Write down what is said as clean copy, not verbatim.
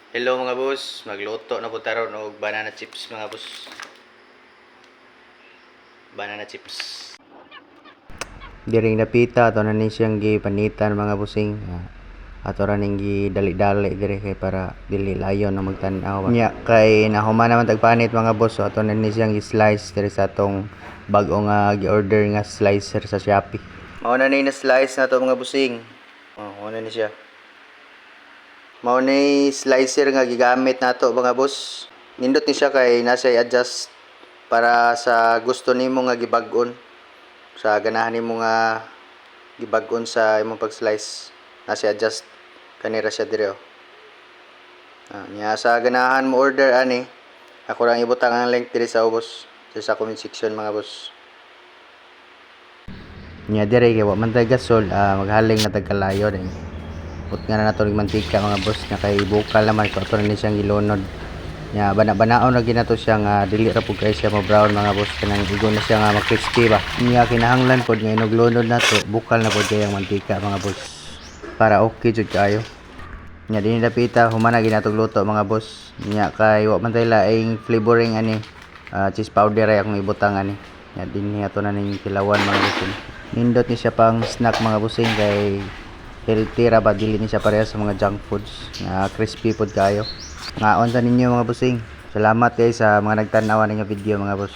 Hello mga boss, magluto na po taron og banana chips mga boss. Banana chips. Diring napita ato na ni siyang gipanitan mga bossing. Ato ra ning dali-dali dire kay para dili layon na magtan-aw. Nya kay nahuman naman tagpanit mga boss, so ato na ni siyang i-slice dire sa atong bag-o nga gi-order nga slicer sa Shopee. Mao na ni na-slice na to mga bossing. Mao na ni siya. Mao ni slicer nga gigamit nato mga boss. Nindot ni siya kay nasa i-adjust para sa gusto nimo nga gibag-on. Sa ganahan nimo nga gibag-on sa imong pag-slice. Nasa i-adjust kanira siya dire oh. Nya sa ganahan mo order ani, ako lang ibutang ang link diri sa ubos sa comment section mga boss. Nya dire kay wa man tay gasol, maghaling na tagkalayo din. Put nga na nato ng mantika mga boss, na kay bukal naman ko ato na ni siyang gilunod. Nya bana-banaon na ginato siya nga dili ra pud kay siya mo brown mga boss, kanang igon na siya nga mag-crispy ba. Nya kinahanglan pod nga inuglunod nato, bukal na pod kay ang mantika mga boss. Para okay jud kayo. Nya dinhi dapita humana ginatog luto mga boss. Nya kay wa man tay laing flavoring ani, cheese powder ay akong ibutang ani. Nya dinhi ato na ning kilawan mga boss. Nindot ni siya pang snack mga bossing kay healthy ra ba, dili ni siya pareha sa mga junk foods nga crispy pod kayo. Ngaon sa ninyo mga bossing. Salamat guys sa mga nagtan-aw ninyo video mga boss.